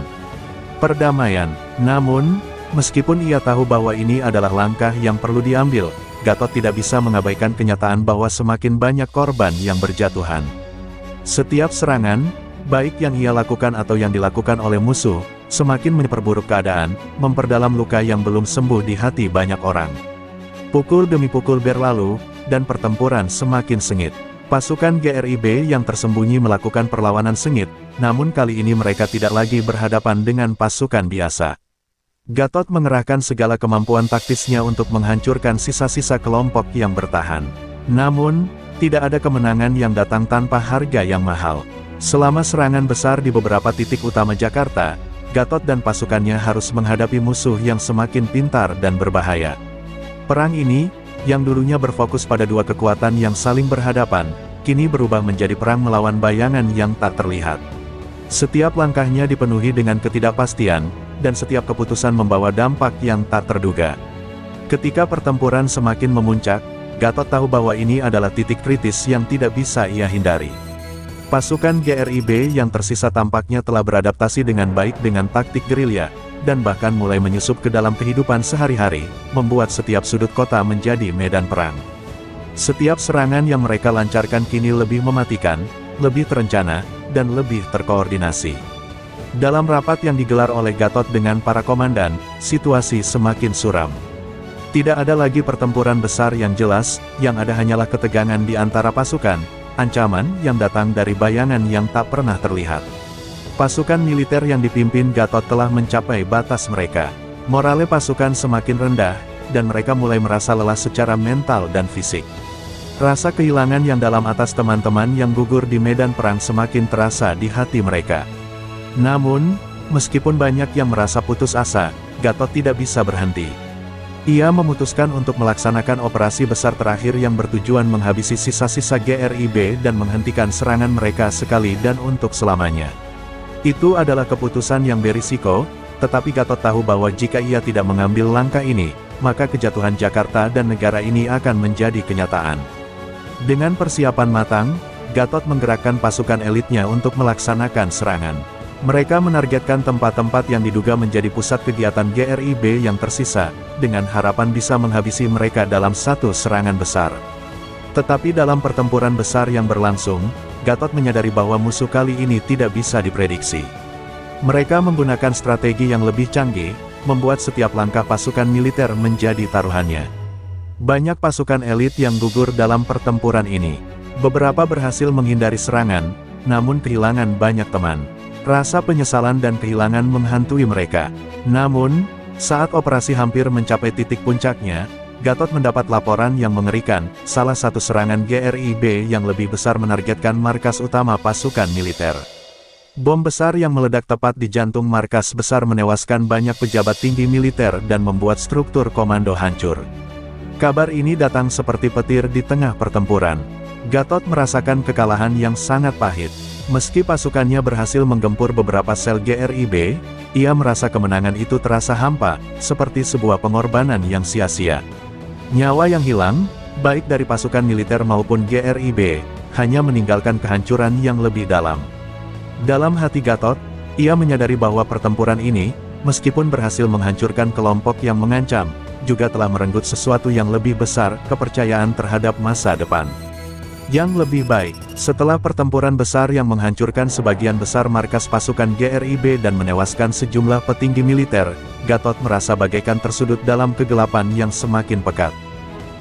perdamaian. Namun, meskipun ia tahu bahwa ini adalah langkah yang perlu diambil, Gatot tidak bisa mengabaikan kenyataan bahwa semakin banyak korban yang berjatuhan. Setiap serangan, baik yang ia lakukan atau yang dilakukan oleh musuh, semakin memperburuk keadaan, memperdalam luka yang belum sembuh di hati banyak orang. Pukul demi pukul berlalu, dan pertempuran semakin sengit. Pasukan GRIB yang tersembunyi melakukan perlawanan sengit, namun kali ini mereka tidak lagi berhadapan dengan pasukan biasa. Gatot mengerahkan segala kemampuan taktisnya untuk menghancurkan sisa-sisa kelompok yang bertahan. Namun, tidak ada kemenangan yang datang tanpa harga yang mahal. Selama serangan besar di beberapa titik utama Jakarta, Gatot dan pasukannya harus menghadapi musuh yang semakin pintar dan berbahaya. Perang ini, yang dulunya berfokus pada dua kekuatan yang saling berhadapan, kini berubah menjadi perang melawan bayangan yang tak terlihat. Setiap langkahnya dipenuhi dengan ketidakpastian, dan setiap keputusan membawa dampak yang tak terduga. Ketika pertempuran semakin memuncak, Gatot tahu bahwa ini adalah titik kritis yang tidak bisa ia hindari. Pasukan GRIB yang tersisa tampaknya telah beradaptasi dengan baik dengan taktik gerilya, dan bahkan mulai menyusup ke dalam kehidupan sehari-hari, membuat setiap sudut kota menjadi medan perang. Setiap serangan yang mereka lancarkan kini lebih mematikan, lebih terencana, dan lebih terkoordinasi. Dalam rapat yang digelar oleh Gatot dengan para komandan, situasi semakin suram. Tidak ada lagi pertempuran besar yang jelas, yang ada hanyalah ketegangan di antara pasukan, ancaman yang datang dari bayangan yang tak pernah terlihat. Pasukan militer yang dipimpin Gatot telah mencapai batas mereka. Morale pasukan semakin rendah, dan mereka mulai merasa lelah secara mental dan fisik. Rasa kehilangan yang dalam atas teman-teman yang gugur di medan perang semakin terasa di hati mereka. Namun, meskipun banyak yang merasa putus asa, Gatot tidak bisa berhenti. Ia memutuskan untuk melaksanakan operasi besar terakhir yang bertujuan menghabisi sisa-sisa GRIB dan menghentikan serangan mereka sekali dan untuk selamanya. Itu adalah keputusan yang berisiko, tetapi Gatot tahu bahwa jika ia tidak mengambil langkah ini, maka kejatuhan Jakarta dan negara ini akan menjadi kenyataan. Dengan persiapan matang, Gatot menggerakkan pasukan elitnya untuk melaksanakan serangan. Mereka menargetkan tempat-tempat yang diduga menjadi pusat kegiatan GRIB yang tersisa, dengan harapan bisa menghabisi mereka dalam satu serangan besar. Tetapi dalam pertempuran besar yang berlangsung, Gatot menyadari bahwa musuh kali ini tidak bisa diprediksi. Mereka menggunakan strategi yang lebih canggih, membuat setiap langkah pasukan militer menjadi taruhannya. Banyak pasukan elit yang gugur dalam pertempuran ini. Beberapa berhasil menghindari serangan, namun kehilangan banyak teman. Rasa penyesalan dan kehilangan menghantui mereka. Namun, saat operasi hampir mencapai titik puncaknya, Gatot mendapat laporan yang mengerikan. Salah satu serangan GRIB yang lebih besar menargetkan markas utama pasukan militer. Bom besar yang meledak tepat di jantung markas besar menewaskan banyak pejabat tinggi militer dan membuat struktur komando hancur. Kabar ini datang seperti petir di tengah pertempuran. Gatot merasakan kekalahan yang sangat pahit. Meski pasukannya berhasil menggempur beberapa sel GRIB, ia merasa kemenangan itu terasa hampa, seperti sebuah pengorbanan yang sia-sia. Nyawa yang hilang, baik dari pasukan militer maupun GRIB, hanya meninggalkan kehancuran yang lebih dalam. Dalam hati Gatot, ia menyadari bahwa pertempuran ini, meskipun berhasil menghancurkan kelompok yang mengancam, juga telah merenggut sesuatu yang lebih besar, kepercayaan terhadap masa depan. Yang lebih baik, setelah pertempuran besar yang menghancurkan sebagian besar markas pasukan GRIB dan menewaskan sejumlah petinggi militer, Gatot merasa bagaikan tersudut dalam kegelapan yang semakin pekat.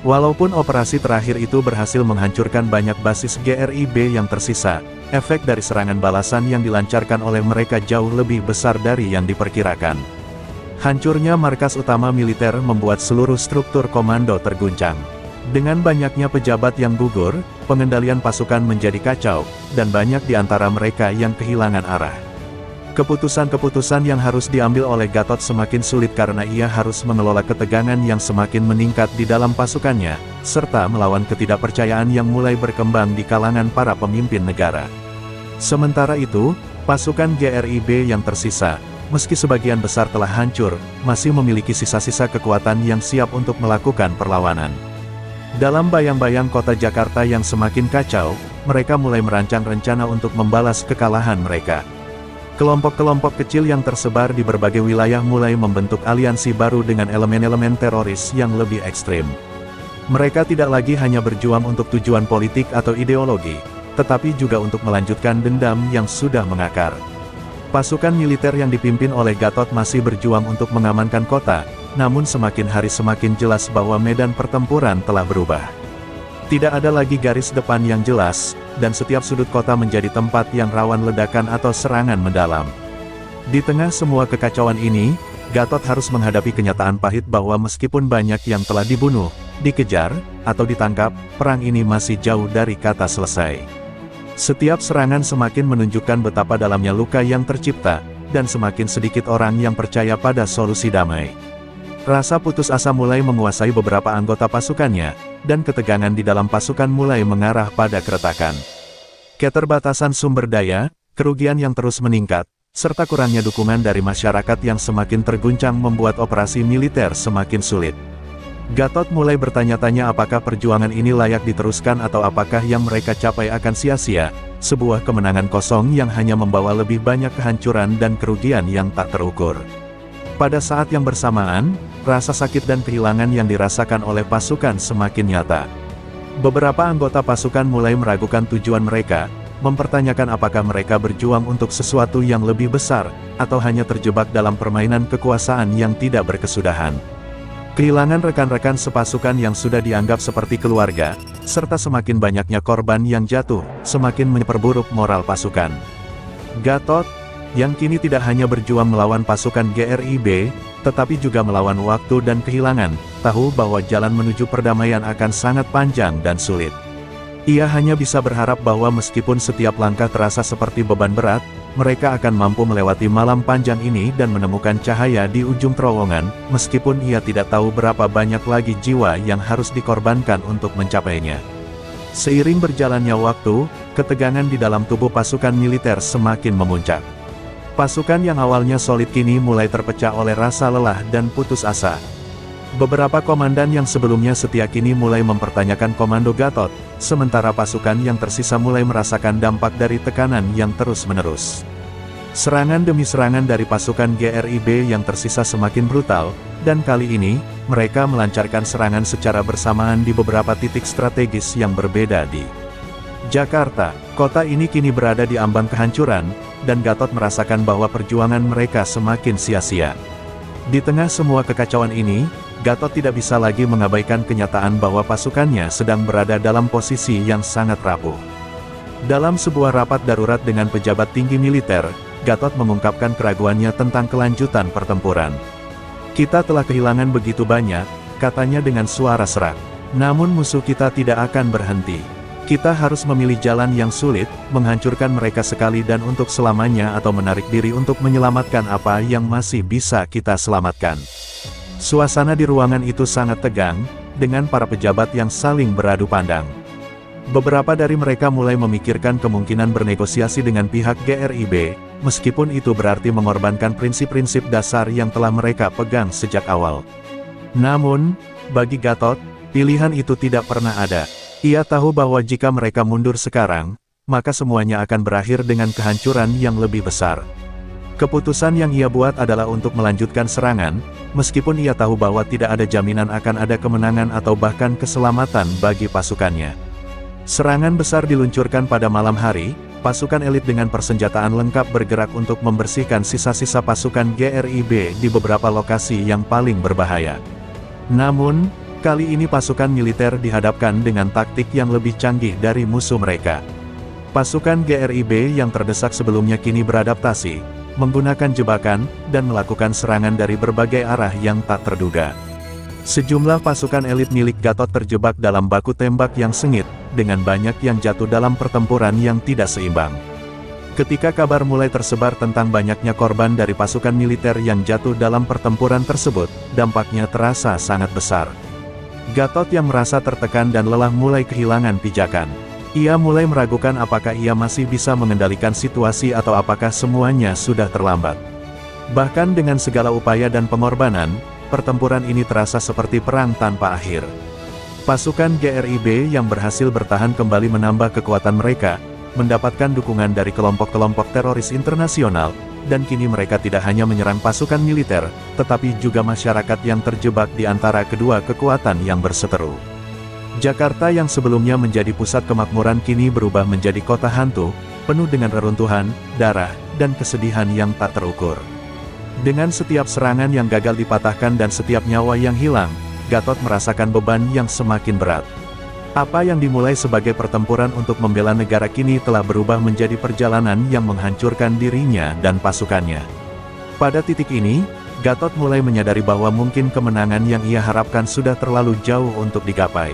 Walaupun operasi terakhir itu berhasil menghancurkan banyak basis GRIB yang tersisa, efek dari serangan balasan yang dilancarkan oleh mereka jauh lebih besar dari yang diperkirakan. Hancurnya markas utama militer membuat seluruh struktur komando terguncang. Dengan banyaknya pejabat yang gugur, pengendalian pasukan menjadi kacau, dan banyak di antara mereka yang kehilangan arah. Keputusan-keputusan yang harus diambil oleh Gatot semakin sulit karena ia harus mengelola ketegangan yang semakin meningkat di dalam pasukannya, serta melawan ketidakpercayaan yang mulai berkembang di kalangan para pemimpin negara. Sementara itu, pasukan GRIB yang tersisa, meski sebagian besar telah hancur, masih memiliki sisa-sisa kekuatan yang siap untuk melakukan perlawanan. Dalam bayang-bayang kota Jakarta yang semakin kacau, mereka mulai merancang rencana untuk membalas kekalahan mereka. Kelompok-kelompok kecil yang tersebar di berbagai wilayah mulai membentuk aliansi baru dengan elemen-elemen teroris yang lebih ekstrim. Mereka tidak lagi hanya berjuang untuk tujuan politik atau ideologi, tetapi juga untuk melanjutkan dendam yang sudah mengakar. Pasukan militer yang dipimpin oleh Gatot masih berjuang untuk mengamankan kota, namun semakin hari semakin jelas bahwa medan pertempuran telah berubah. Tidak ada lagi garis depan yang jelas, dan setiap sudut kota menjadi tempat yang rawan ledakan atau serangan mendalam. Di tengah semua kekacauan ini, Gatot harus menghadapi kenyataan pahit bahwa meskipun banyak yang telah dibunuh, dikejar, atau ditangkap, perang ini masih jauh dari kata selesai. Setiap serangan semakin menunjukkan betapa dalamnya luka yang tercipta, dan semakin sedikit orang yang percaya pada solusi damai. Rasa putus asa mulai menguasai beberapa anggota pasukannya, dan ketegangan di dalam pasukan mulai mengarah pada keretakan. Keterbatasan sumber daya, kerugian yang terus meningkat, serta kurangnya dukungan dari masyarakat yang semakin terguncang membuat operasi militer semakin sulit. Gatot mulai bertanya-tanya apakah perjuangan ini layak diteruskan atau apakah yang mereka capai akan sia-sia, sebuah kemenangan kosong yang hanya membawa lebih banyak kehancuran dan kerugian yang tak terukur. Pada saat yang bersamaan, rasa sakit dan kehilangan yang dirasakan oleh pasukan semakin nyata. Beberapa anggota pasukan mulai meragukan tujuan mereka, mempertanyakan apakah mereka berjuang untuk sesuatu yang lebih besar, atau hanya terjebak dalam permainan kekuasaan yang tidak berkesudahan. Kehilangan rekan-rekan sepasukan yang sudah dianggap seperti keluarga, serta semakin banyaknya korban yang jatuh, semakin memperburuk moral pasukan. Gatot, yang kini tidak hanya berjuang melawan pasukan GRIB, tetapi juga melawan waktu dan kehilangan, tahu bahwa jalan menuju perdamaian akan sangat panjang dan sulit. Ia hanya bisa berharap bahwa meskipun setiap langkah terasa seperti beban berat, mereka akan mampu melewati malam panjang ini dan menemukan cahaya di ujung terowongan, meskipun ia tidak tahu berapa banyak lagi jiwa yang harus dikorbankan untuk mencapainya. Seiring berjalannya waktu, ketegangan di dalam tubuh pasukan militer semakin memuncak. Pasukan yang awalnya solid kini mulai terpecah oleh rasa lelah dan putus asa. Beberapa komandan yang sebelumnya setia kini mulai mempertanyakan komando Gatot, sementara pasukan yang tersisa mulai merasakan dampak dari tekanan yang terus-menerus. Serangan demi serangan dari pasukan GRIB yang tersisa semakin brutal, dan kali ini, mereka melancarkan serangan secara bersamaan di beberapa titik strategis yang berbeda di Jakarta, kota ini kini berada di ambang kehancuran, dan Gatot merasakan bahwa perjuangan mereka semakin sia-sia. Di tengah semua kekacauan ini, Gatot tidak bisa lagi mengabaikan kenyataan bahwa pasukannya sedang berada dalam posisi yang sangat rapuh. Dalam sebuah rapat darurat dengan pejabat tinggi militer, Gatot mengungkapkan keraguannya tentang kelanjutan pertempuran. "Kita telah kehilangan begitu banyak," katanya dengan suara serak. "Namun musuh kita tidak akan berhenti. Kita harus memilih jalan yang sulit, menghancurkan mereka sekali dan untuk selamanya atau menarik diri untuk menyelamatkan apa yang masih bisa kita selamatkan." Suasana di ruangan itu sangat tegang, dengan para pejabat yang saling beradu pandang. Beberapa dari mereka mulai memikirkan kemungkinan bernegosiasi dengan pihak GRIB, meskipun itu berarti mengorbankan prinsip-prinsip dasar yang telah mereka pegang sejak awal. Namun, bagi Gatot, pilihan itu tidak pernah ada. Ia tahu bahwa jika mereka mundur sekarang, maka semuanya akan berakhir dengan kehancuran yang lebih besar. Keputusan yang ia buat adalah untuk melanjutkan serangan, meskipun ia tahu bahwa tidak ada jaminan akan ada kemenangan atau bahkan keselamatan bagi pasukannya. Serangan besar diluncurkan pada malam hari, pasukan elit dengan persenjataan lengkap bergerak untuk membersihkan sisa-sisa pasukan GRIB di beberapa lokasi yang paling berbahaya. Namun, kali ini pasukan militer dihadapkan dengan taktik yang lebih canggih dari musuh mereka. Pasukan GRIB yang terdesak sebelumnya kini beradaptasi, menggunakan jebakan, dan melakukan serangan dari berbagai arah yang tak terduga. Sejumlah pasukan elit milik Gatot terjebak dalam baku tembak yang sengit, dengan banyak yang jatuh dalam pertempuran yang tidak seimbang. Ketika kabar mulai tersebar tentang banyaknya korban dari pasukan militer yang jatuh dalam pertempuran tersebut, dampaknya terasa sangat besar. Gatot yang merasa tertekan dan lelah mulai kehilangan pijakan. Ia mulai meragukan apakah ia masih bisa mengendalikan situasi atau apakah semuanya sudah terlambat. Bahkan dengan segala upaya dan pengorbanan, pertempuran ini terasa seperti perang tanpa akhir. Pasukan GRIB yang berhasil bertahan kembali menambah kekuatan mereka, mendapatkan dukungan dari kelompok-kelompok teroris internasional, dan kini mereka tidak hanya menyerang pasukan militer, tetapi juga masyarakat yang terjebak di antara kedua kekuatan yang berseteru. Jakarta yang sebelumnya menjadi pusat kemakmuran kini berubah menjadi kota hantu, penuh dengan reruntuhan, darah, dan kesedihan yang tak terukur. Dengan setiap serangan yang gagal dipatahkan dan setiap nyawa yang hilang, Gatot merasakan beban yang semakin berat. Apa yang dimulai sebagai pertempuran untuk membela negara kini telah berubah menjadi perjalanan yang menghancurkan dirinya dan pasukannya. Pada titik ini, Gatot mulai menyadari bahwa mungkin kemenangan yang ia harapkan sudah terlalu jauh untuk digapai.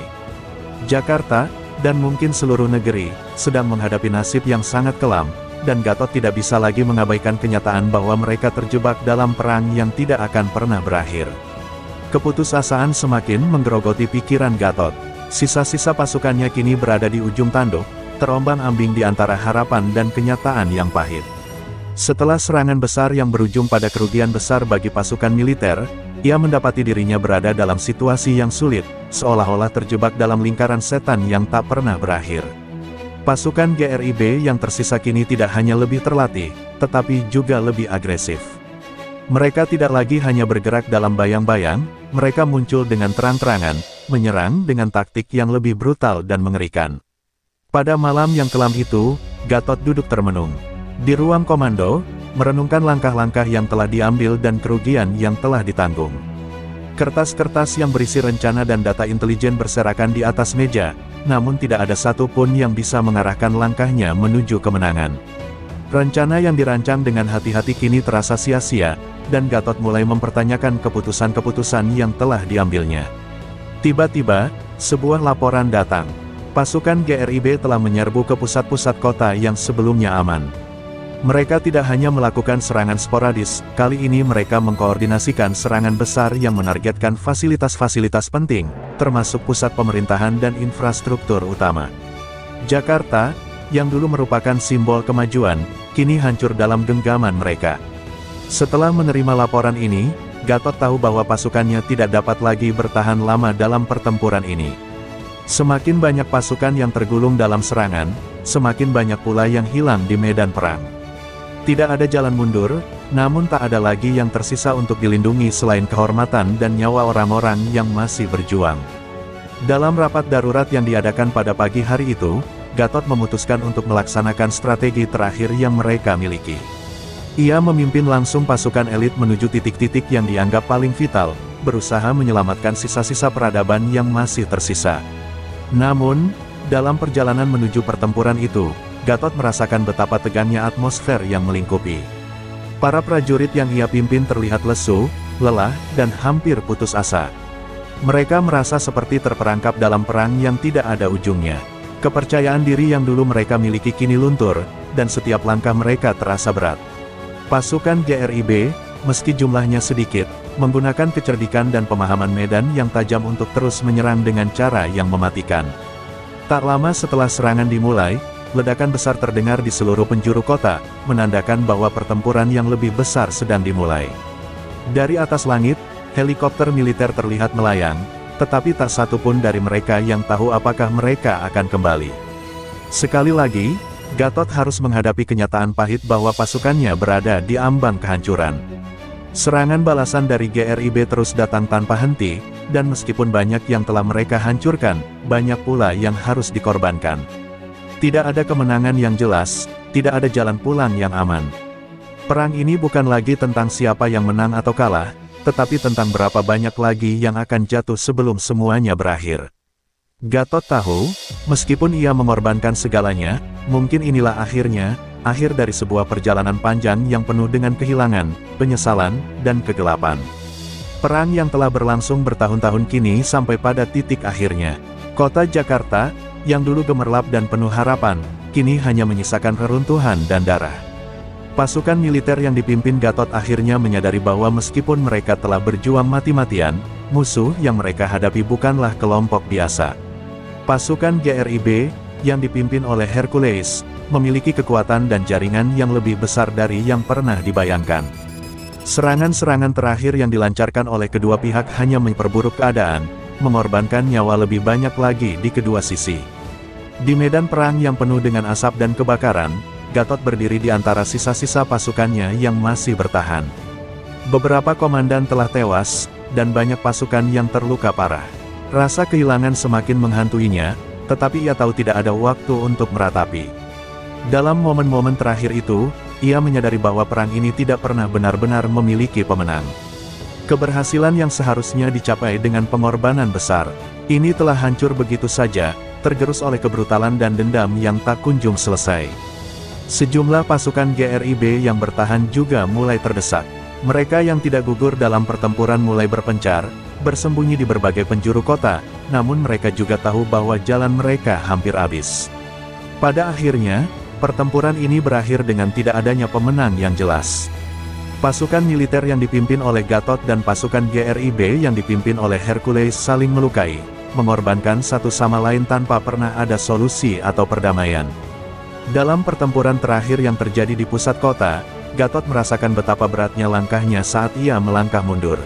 Jakarta, dan mungkin seluruh negeri, sedang menghadapi nasib yang sangat kelam, dan Gatot tidak bisa lagi mengabaikan kenyataan bahwa mereka terjebak dalam perang yang tidak akan pernah berakhir. Keputusasaan semakin menggerogoti pikiran Gatot. Sisa-sisa pasukannya kini berada di ujung tanduk, terombang-ambing di antara harapan dan kenyataan yang pahit. Setelah serangan besar yang berujung pada kerugian besar bagi pasukan militer, ia mendapati dirinya berada dalam situasi yang sulit, seolah-olah terjebak dalam lingkaran setan yang tak pernah berakhir. Pasukan GRIB yang tersisa kini tidak hanya lebih terlatih, tetapi juga lebih agresif. Mereka tidak lagi hanya bergerak dalam bayang-bayang, mereka muncul dengan terang-terangan, menyerang dengan taktik yang lebih brutal dan mengerikan. Pada malam yang kelam itu, Gatot duduk termenung. Di ruang komando, merenungkan langkah-langkah yang telah diambil dan kerugian yang telah ditanggung. Kertas-kertas yang berisi rencana dan data intelijen berserakan di atas meja, namun tidak ada satupun yang bisa mengarahkan langkahnya menuju kemenangan. Rencana yang dirancang dengan hati-hati kini terasa sia-sia, dan Gatot mulai mempertanyakan keputusan-keputusan yang telah diambilnya. Tiba-tiba, sebuah laporan datang. Pasukan GRIB telah menyerbu ke pusat-pusat kota yang sebelumnya aman. Mereka tidak hanya melakukan serangan sporadis, kali ini mereka mengkoordinasikan serangan besar yang menargetkan fasilitas-fasilitas penting, termasuk pusat pemerintahan dan infrastruktur utama. Jakarta, yang dulu merupakan simbol kemajuan, kini hancur dalam genggaman mereka. Setelah menerima laporan ini, Gatot tahu bahwa pasukannya tidak dapat lagi bertahan lama dalam pertempuran ini. Semakin banyak pasukan yang tergulung dalam serangan, semakin banyak pula yang hilang di medan perang. Tidak ada jalan mundur, namun tak ada lagi yang tersisa untuk dilindungi selain kehormatan dan nyawa orang-orang yang masih berjuang. Dalam rapat darurat yang diadakan pada pagi hari itu, Gatot memutuskan untuk melaksanakan strategi terakhir yang mereka miliki. Ia memimpin langsung pasukan elit menuju titik-titik yang dianggap paling vital, berusaha menyelamatkan sisa-sisa peradaban yang masih tersisa. Namun, dalam perjalanan menuju pertempuran itu, Gatot merasakan betapa tegangnya atmosfer yang melingkupi. Para prajurit yang ia pimpin terlihat lesu, lelah, dan hampir putus asa. Mereka merasa seperti terperangkap dalam perang yang tidak ada ujungnya. Kepercayaan diri yang dulu mereka miliki kini luntur, dan setiap langkah mereka terasa berat. Pasukan GRIB, meski jumlahnya sedikit, menggunakan kecerdikan dan pemahaman medan yang tajam untuk terus menyerang dengan cara yang mematikan. Tak lama setelah serangan dimulai, ledakan besar terdengar di seluruh penjuru kota, menandakan bahwa pertempuran yang lebih besar sedang dimulai. Dari atas langit, helikopter militer terlihat melayang, tetapi tak satu pun dari mereka yang tahu apakah mereka akan kembali. Sekali lagi, Gatot harus menghadapi kenyataan pahit bahwa pasukannya berada di ambang kehancuran. Serangan balasan dari GRIB terus datang tanpa henti, dan meskipun banyak yang telah mereka hancurkan, banyak pula yang harus dikorbankan. Tidak ada kemenangan yang jelas, tidak ada jalan pulang yang aman. Perang ini bukan lagi tentang siapa yang menang atau kalah, tetapi tentang berapa banyak lagi yang akan jatuh sebelum semuanya berakhir. Gatot tahu, meskipun ia mengorbankan segalanya, mungkin inilah akhirnya, akhir dari sebuah perjalanan panjang yang penuh dengan kehilangan, penyesalan, dan kegelapan. Perang yang telah berlangsung bertahun-tahun kini sampai pada titik akhirnya. Kota Jakarta, yang dulu gemerlap dan penuh harapan, kini hanya menyisakan reruntuhan dan darah. Pasukan militer yang dipimpin Gatot akhirnya menyadari bahwa meskipun mereka telah berjuang mati-matian, musuh yang mereka hadapi bukanlah kelompok biasa. Pasukan GRIB, yang dipimpin oleh Hercules, memiliki kekuatan dan jaringan yang lebih besar dari yang pernah dibayangkan. Serangan-serangan terakhir yang dilancarkan oleh kedua pihak hanya memperburuk keadaan, mengorbankan nyawa lebih banyak lagi di kedua sisi. Di medan perang yang penuh dengan asap dan kebakaran, Gatot berdiri di antara sisa-sisa pasukannya yang masih bertahan. Beberapa komandan telah tewas, dan banyak pasukan yang terluka parah. Rasa kehilangan semakin menghantuinya, tetapi ia tahu tidak ada waktu untuk meratapi. Dalam momen-momen terakhir itu, ia menyadari bahwa perang ini tidak pernah benar-benar memiliki pemenang. Keberhasilan yang seharusnya dicapai dengan pengorbanan besar, ini telah hancur begitu saja, tergerus oleh kebrutalan dan dendam yang tak kunjung selesai. Sejumlah pasukan GRIB yang bertahan juga mulai terdesak. Mereka yang tidak gugur dalam pertempuran mulai berpencar, bersembunyi di berbagai penjuru kota, namun mereka juga tahu bahwa jalan mereka hampir habis. Pada akhirnya, pertempuran ini berakhir dengan tidak adanya pemenang yang jelas. Pasukan militer yang dipimpin oleh Gatot dan pasukan GRIB yang dipimpin oleh Hercules saling melukai, mengorbankan satu sama lain tanpa pernah ada solusi atau perdamaian. Dalam pertempuran terakhir yang terjadi di pusat kota, Gatot merasakan betapa beratnya langkahnya saat ia melangkah mundur.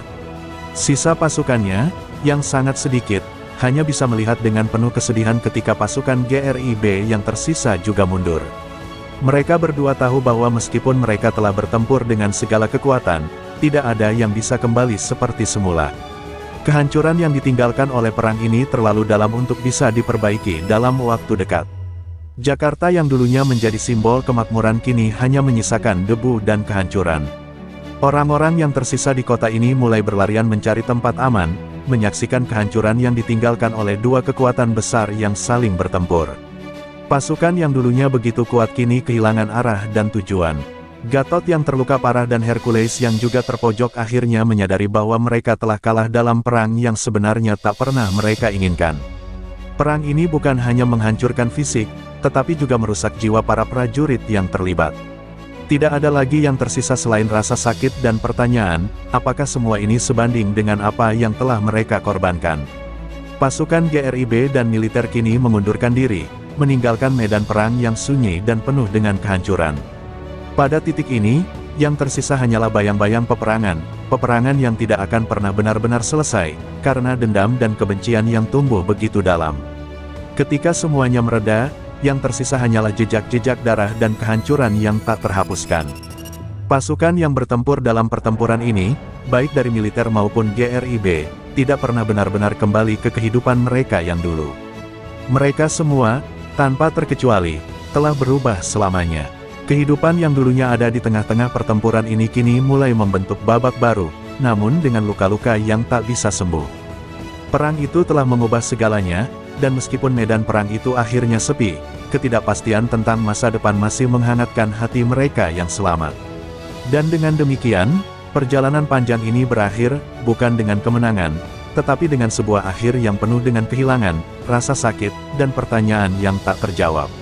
Sisa pasukannya, yang sangat sedikit, hanya bisa melihat dengan penuh kesedihan ketika pasukan GRIB yang tersisa juga mundur. Mereka berdua tahu bahwa meskipun mereka telah bertempur dengan segala kekuatan, tidak ada yang bisa kembali seperti semula. Kehancuran yang ditinggalkan oleh perang ini terlalu dalam untuk bisa diperbaiki dalam waktu dekat. Jakarta yang dulunya menjadi simbol kemakmuran kini hanya menyisakan debu dan kehancuran. Orang-orang yang tersisa di kota ini mulai berlarian mencari tempat aman, menyaksikan kehancuran yang ditinggalkan oleh dua kekuatan besar yang saling bertempur. Pasukan yang dulunya begitu kuat kini kehilangan arah dan tujuan. Gatot yang terluka parah dan Hercules yang juga terpojok akhirnya menyadari bahwa mereka telah kalah dalam perang yang sebenarnya tak pernah mereka inginkan. Perang ini bukan hanya menghancurkan fisik, tetapi juga merusak jiwa para prajurit yang terlibat. Tidak ada lagi yang tersisa selain rasa sakit dan pertanyaan, apakah semua ini sebanding dengan apa yang telah mereka korbankan. Pasukan GRIB dan militer kini mengundurkan diri, meninggalkan medan perang yang sunyi dan penuh dengan kehancuran. Pada titik ini, yang tersisa hanyalah bayang-bayang peperangan yang tidak akan pernah benar-benar selesai, karena dendam dan kebencian yang tumbuh begitu dalam. Ketika semuanya mereda, yang tersisa hanyalah jejak-jejak darah dan kehancuran yang tak terhapuskan. Pasukan yang bertempur dalam pertempuran ini, baik dari militer maupun GRIB, tidak pernah benar-benar kembali ke kehidupan mereka yang dulu. Mereka semua, tanpa terkecuali, telah berubah selamanya. Kehidupan yang dulunya ada di tengah-tengah pertempuran ini kini mulai membentuk babak baru, namun dengan luka-luka yang tak bisa sembuh. Perang itu telah mengubah segalanya, dan meskipun medan perang itu akhirnya sepi, ketidakpastian tentang masa depan masih menghangatkan hati mereka yang selamat. Dan dengan demikian, perjalanan panjang ini berakhir, bukan dengan kemenangan, tetapi dengan sebuah akhir yang penuh dengan kehilangan, rasa sakit, dan pertanyaan yang tak terjawab.